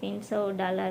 $300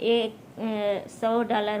$100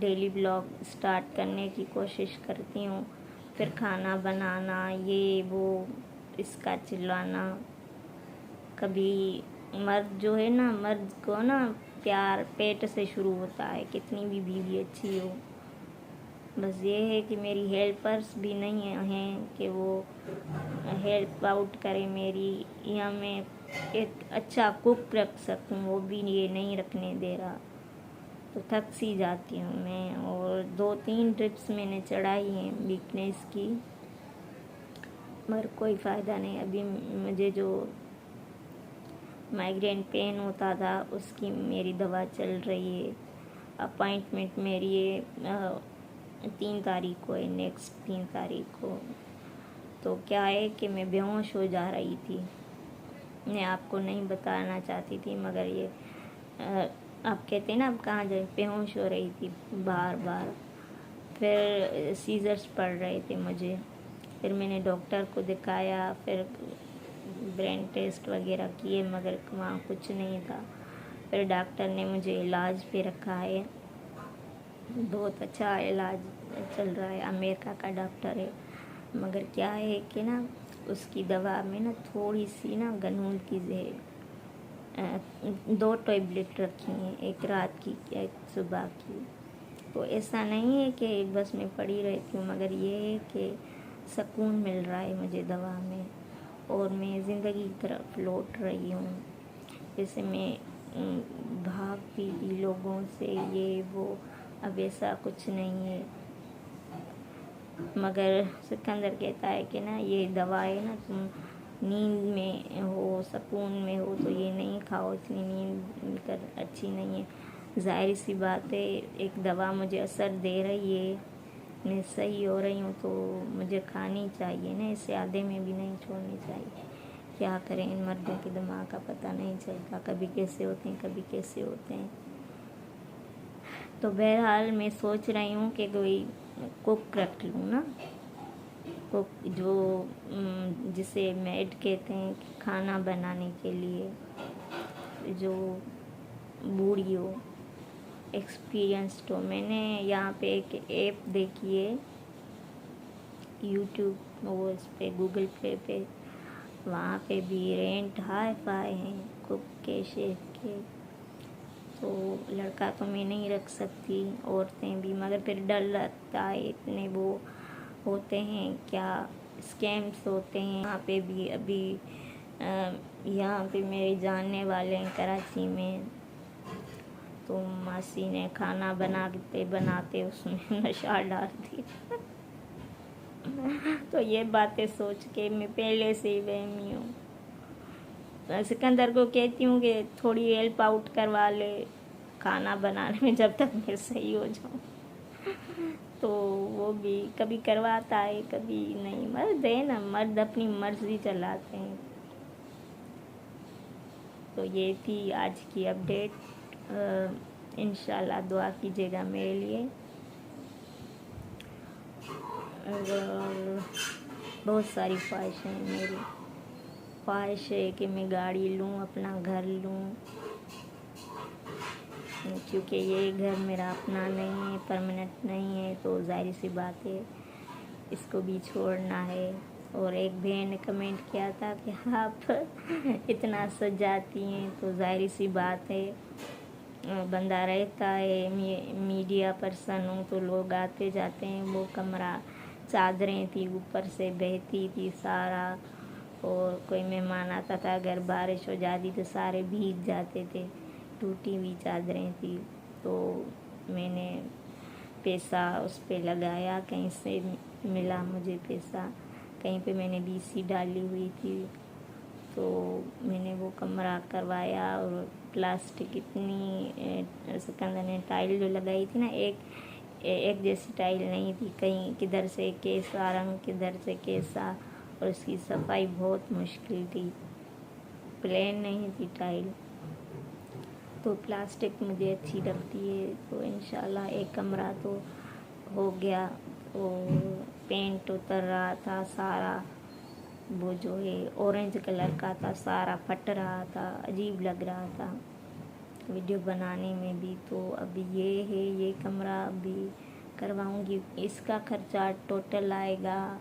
daily blog start کرنے کی کوشش کرتی ہوں، پھر کھانا بنانا، یہ وہ، اس کا چلانا. کبھی مرد جو ہے نا، مرد کو نا پیار پیٹ سے شروع ہوتا ہے، کتنی بھی بیوی اچھی ہو. بس یہ ہے کہ میری ہیلپرس بھی نہیں ہیں کہ وہ ہیلپ آؤٹ کرے میری، یا میں ایک اچھا کوک رکھ سکوں، وہ بھی یہ نہیں رکھنے دے رہا. تو تھک سی جاتی ہوں میں. اور 2-3 ٹرپس میں نے چڑھائی ہیں ویکنیس کی، مگر کوئی فائدہ نہیں. ابھی مجھے جو مائیگرین پین ہوتا تھا اس کی میری دوا چل رہی ہے. اپائنٹمنٹ میری 3 تاریخ کو ہے، نیکسٹ 3 تاریخ کو. تو کیا ہے کہ میں بے ہوش ہو جا رہی تھی، میں آپ کو نہیں بتانا چاہتی تھی، مگر یہ آپ کہتے ہیں نا اب کہاں جائے، بے ہوش ہو رہی تھی بار بار. پھر سیزرز پڑ رہے تھے مجھے، پھر میں نے ڈاکٹر کو دکھایا، پھر برین ٹیسٹ وغیرہ کیے، مگر وہاں کچھ نہیں تھا. پھر ڈاکٹر نے مجھے علاج پہ رکھا ہے، بہت اچھا علاج چل رہا ہے، امریکہ کا ڈاکٹر ہے. مگر کیا ہے کہ نا اس کی دوا میں نا تھوڑی سی نا گنول کی 2 ٹیبلٹ رکھی ہیں، ایک رات کی ایک صبح کی. تو ایسا نہیں ہے کہ بس میں پڑی رہتی ہوں، مگر یہ ہے کہ سکون مل رہا ہے مجھے دوا میں، اور میں زندگی کی طرف لوٹ رہی ہوں. جیسے میں بھاگتی تھی لوگوں سے، یہ وہ، اب ایسا کچھ نہیں ہے. مگر سکندر کہتا ہے کہ نا یہ دوا ہے نا، تم نیند میں ہو، سکون میں ہو تو یہ نہیں کھاؤ، اتنی نیند کر اچھی نہیں ہے. ظاہر سی بات ہے، ایک دوا مجھے اثر دے رہی ہے، میں صحیح ہو رہی ہوں، تو مجھے کھانی چاہیے نا، اسے آدھے میں بھی نہیں چھوڑنی چاہیے. کیا کریں، ان مردوں کے دماغ کا پتہ نہیں چلتا، کبھی کیسے ہوتے ہیں کبھی کیسے ہوتے ہیں. تو بہرحال میں سوچ رہی ہوں کہ کوئی کوک رکھ لوں نا، کوک جو جسے میڈ کہتے ہیں، کھانا بنانے کے لیے، جو بوڑھی ہو، ایکسپیرئنسڈ ہو. میں نے یہاں پہ ایک ایپ دیکھی ہے یوٹیوب، وہ اس پہ گوگل پہ وہاں پہ بھی رینٹ ہائی فائی ہیں کوک کے، شیف کے. تو لڑکا تو میں نہیں رکھ سکتی، عورتیں بھی، مگر پھر ڈر لگتا ہے، اتنے وہ ہوتے ہیں، کیا اسکیمس ہوتے ہیں یہاں پہ بھی. ابھی یہاں پہ میرے جاننے والے ہیں کراچی میں، تو ماسی نے کھانا بناتے اس میں نشہ ڈال دیا. تو یہ باتیں سوچ کے میں پہلے سے ہی وہمی ہوں. سکندر کو کہتی ہوں کہ تھوڑی ہیلپ آؤٹ کروا لے کھانا بنانے میں جب تک میں صحیح ہو جاؤں. تو وہ بھی کبھی کرواتا ہے کبھی نہیں. مرد ہے نا، مرد اپنی مرضی چلاتے ہیں. تو یہ تھی آج کی اپڈیٹ. انشاءاللہ دعا کیجیے گا میرے لیے. بہت ساری خواہشیں ہیں میری. خواہش ہے کہ میں گاڑی لوں، اپنا گھر لوں، کیونکہ یہ گھر میرا اپنا نہیں ہے، پرماننٹ نہیں ہے، تو ظاہر سی بات ہے اس کو بھی چھوڑنا ہے. اور ایک بہن نے کمنٹ کیا تھا کہ آپ اتنا سجاتی ہیں، تو ظاہر سی بات ہے بندہ رہتا ہے، میڈیا پرسن ہوں تو لوگ آتے جاتے ہیں. وہ کمرہ چادریں تھی اوپر سے بہتی تھی سارا، اور کوئی مہمان آتا تھا، اگر بارش ہو جاتی تو سارے بھیگ جاتے تھے، ٹوٹی ہوئی چادریں تھی. تو میں نے پیسہ اس پہ لگایا، کہیں سے ملا مجھے پیسہ، کہیں پہ میں نے BC ڈالی ہوئی تھی، تو میں نے وہ کمرہ کروایا. اور پلاسٹک اتنی سکندر نے ٹائل جو لگائی تھی نا، ایک جیسی ٹائل نہیں تھی، کہیں کدھر سے کیسا رنگ کدھر سے کیسا، اور اس کی صفائی بہت مشکل تھی، پلین نہیں تھی ٹائل. تو پلاسٹک مجھے اچھی لگتی ہے. تو انشاءاللہ ایک کمرہ تو ہو گیا. اور پینٹ اتر رہا تھا سارا، وہ جو ہے اورنج کلر کا تھا، سارا پھٹ رہا تھا، عجیب لگ رہا تھا. ویڈیو بنانے میں بھی. تو ابھی یہ ہے, یہ کمرہ ابھی کرواؤں گی. اس کا خرچہ ٹوٹل آئے گا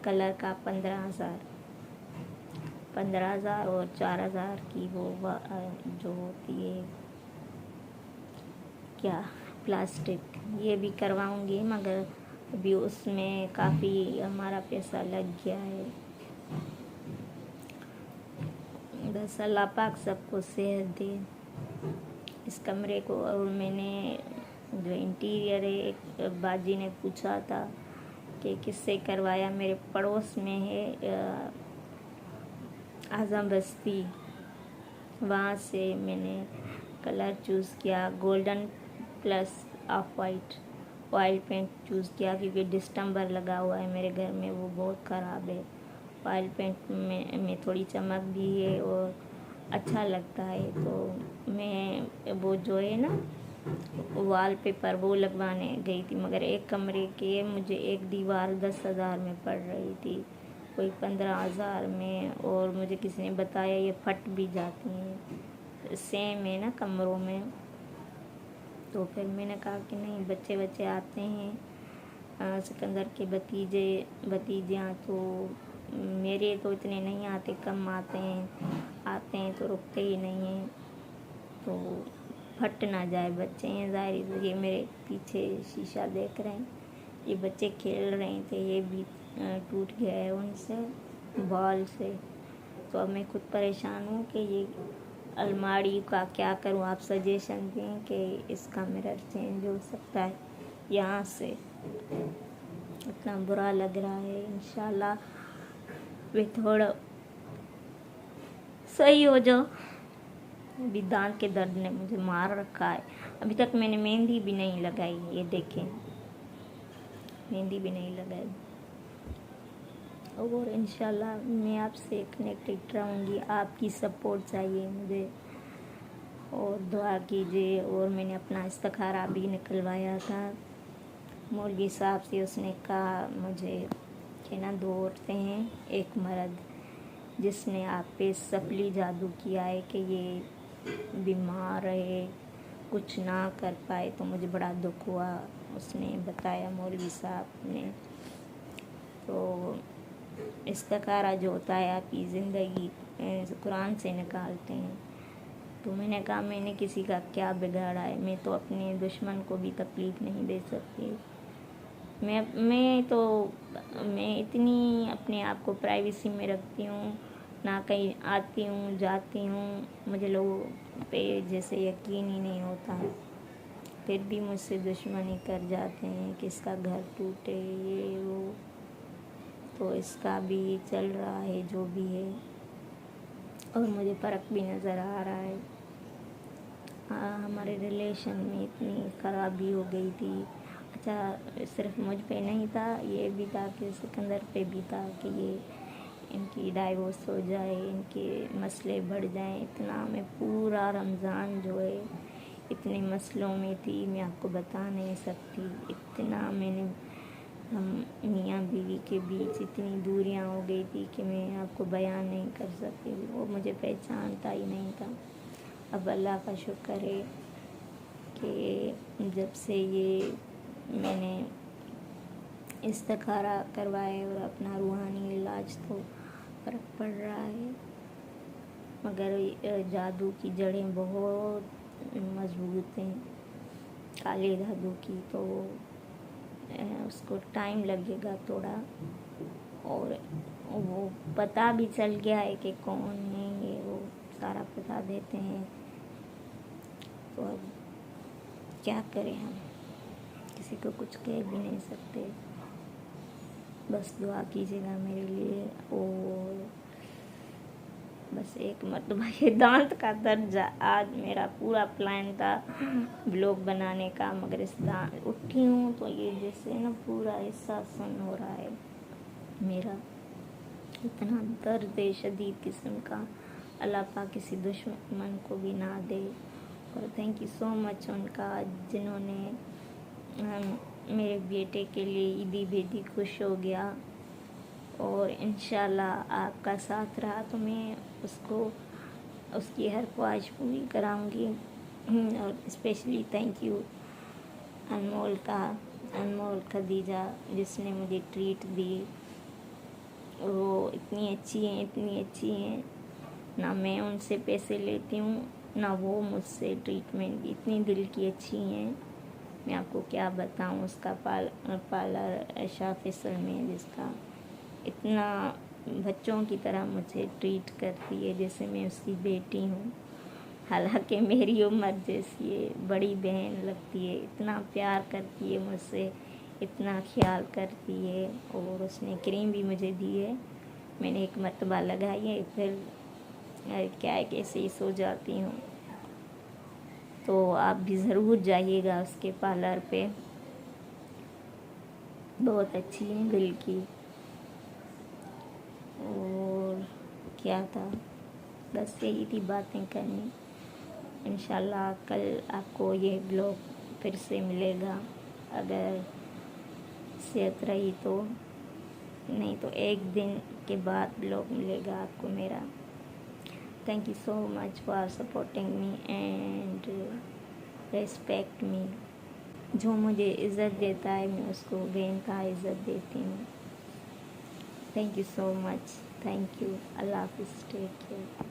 کلر کا 15,000 اور 4,000 کی وہ جو ہوتی ہے کیا پلاسٹک, یہ بھی کرواؤں گی. مگر ابھی اس میں کافی ہمارا پیسہ لگ گیا ہے. بس اللہ پاک سب کو صحت دے. اس کمرے کو, اور میں نے جو انٹیریئر ہے, ایک باجی نے پوچھا تھا کہ کس سے کروایا. میرے پڑوس میں ہے اعظم بستی, وہاں سے میں نے کلر چوز کیا golden plus off white oil paint choose کیا, کیونکہ ڈسٹمبر لگا ہوا ہے میرے گھر میں, وہ بہت خراب ہے. آئل پینٹ میں تھوڑی چمک بھی ہے اور اچھا لگتا ہے. تو میں وہ جو ہے نا وال پیپر وہ لگوانے گئی تھی, مگر ایک کمرے کے مجھے ایک دیوار 10,000 میں پڑ رہی تھی, کوئی 15,000 میں. اور مجھے کسی نے بتایا یہ پھٹ بھی جاتی ہیں, سیم ہے نا کمروں میں. تو پھر میں نے کہا کہ نہیں, بچے آتے ہیں سکندر کے بھتیجیاں, تو میرے تو اتنے نہیں آتے, کم آتے ہیں تو رکتے ہی نہیں ہیں. تو پھٹ نہ جائے, بچے ہیں ظاہر. یہ میرے پیچھے شیشہ دیکھ رہے ہیں, یہ بچے کھیل رہے تھے, یہ بھی ٹوٹ گیا ہے ان سے بال سے. تو اب میں خود پریشان ہوں کہ یہ الماڑی کا کیا کروں. آپ سجیشن دیں کہ اس کا مرر چینج ہو سکتا ہے یہاں سے. اتنا برا لگ رہا ہے. انشاءاللہ میں تھوڑا صحیح ہو جاؤ. ابھی دانت کے درد نے مجھے مار رکھا ہے. ابھی تک میں نے مہندی بھی نہیں لگائی, یہ دیکھیں مہندی بھی نہیں لگائی. اور انشاءاللہ میں آپ سے کنیکٹڈ رہوں گی. آپ کی سپورٹ چاہیے مجھے, اور دعا کیجیے. اور میں نے اپنا استخارہ بھی نکلوایا تھا مولوی صاحب سے. اس نے کہا مجھے کہ نا 2 عورتیں ہیں, ایک مرد, جس نے آپ پہ سفلی جادو کیا ہے کہ یہ بیمار رہے, کچھ نہ کر پائے. تو مجھے بڑا دکھ ہوا, اس نے بتایا مولوی صاحب نے. تو استخارہ جو ہوتا ہے آپ کی زندگی قرآن سے نکالتے ہیں. تو میں نے کہا میں نے کسی کا کیا بگاڑا ہے, میں تو اپنے دشمن کو بھی تکلیف نہیں دے سکتی. میں اتنی اپنے آپ کو پرائیویسی میں رکھتی ہوں, نہ کہیں آتی ہوں جاتی ہوں. مجھے لوگوں پہ جیسے یقین ہی نہیں ہوتا, پھر بھی مجھ سے دشمنی کر جاتے ہیں کہ اس کا گھر ٹوٹے, یہ وہ. تو اس کا بھی چل رہا ہے جو بھی ہے, اور مجھے فرق بھی نظر آ رہا ہے. ہمارے ریلیشن میں اتنی خرابی ہو گئی تھی. اچھا صرف مجھ پہ نہیں تھا, یہ بھی تھا کہ سکندر پہ بھی تھا کہ یہ ان کی ڈائیورس ہو جائے, ان کے مسئلے بڑھ جائیں. اتنا میں پورا رمضان جو ہے اتنے مسئلوں میں تھی, میں آپ کو بتا نہیں سکتی. اتنا میں نے, ہم میاں بیوی کے بیچ اتنی دوریاں ہو گئی تھی کہ میں آپ کو بیان نہیں کر سکتی. وہ مجھے پہچانتا ہی نہیں تھا. اب اللہ کا شکر ہے کہ جب سے یہ میں نے استخارہ کروائے اور اپنا روحانی علاج, تو فرق پڑ رہا ہے. مگر جادو کی جڑیں بہت مضبوط ہیں, کالے جادو کی, تو اس کو ٹائم لگے گا تھوڑا. اور وہ پتہ بھی چل گیا ہے کہ کون ہے یہ, وہ سارا پتہ دیتے ہیں. تو اب کیا کریں, ہم کسی کو کچھ کہہ بھی نہیں سکتے. بس دعا کیجیے گا میرے لیے. اور بس ایک مرتبہ یہ دانت کا درد, آج میرا پورا پلان تھا بلاگ بنانے کا, مگر اس دانت اٹھی ہوں تو یہ جیسے نا پورا حصہ سن ہو رہا ہے میرا. اتنا درد شدید قسم کا, اللہ پاک کسی دشمن کو بھی نہ دے. اور تھینک یو سو مچ ان کا, جنہوں نے میرے بیٹے کے لیے عیدی بھیجی, خوش ہو گیا. اور انشاءاللہ آپ کا ساتھ رہا تو میں اس کو اس کی ہر خواہش پوری کراؤں گی. اور اسپیشلی تھینک یو انمول خدیجہ جس نے مجھے ٹریٹ دی. وہ اتنی اچھی ہیں. نہ میں ان سے پیسے لیتی ہوں نہ وہ مجھ سے ٹریٹمنٹ کی. اتنی دل کی اچھی ہیں. میں آپ کو کیا بتاؤں. اس کا پارلر عائشہ فیصل میں جس کا اتنا بچوں کی طرح مجھے ٹریٹ کرتی ہے جیسے میں اس کی بیٹی ہوں. حالانکہ میری عمر جیسی ہے, بڑی بہن لگتی ہے. اتنا پیار کرتی ہے مجھ سے, اتنا خیال کرتی ہے. اور اس نے کریم بھی مجھے دی ہے, میں نے ایک مرتبہ لگائی ہے, پھر کیا ہے کہ ایسے ہی سو جاتی ہوں. تو آپ بھی ضرور جائیے گا اس کے پارلر پہ. بہت اچھی ہیں دل کی. اور کیا تھا, بس یہی تھی باتیں کرنی. انشاءاللہ کل آپ کو یہ بلاگ پھر سے ملے گا, اگر صحت رہی تو. نہیں تو ایک دن کے بعد بلاگ ملے گا آپ کو میرا. Thank you so much for supporting me and respect می. جو مجھے عزت دیتا ہے میں اس کو بے انتہا عزت دیتی ہوں. Thank you so much. Thank you. اللہ حافظ. Take care.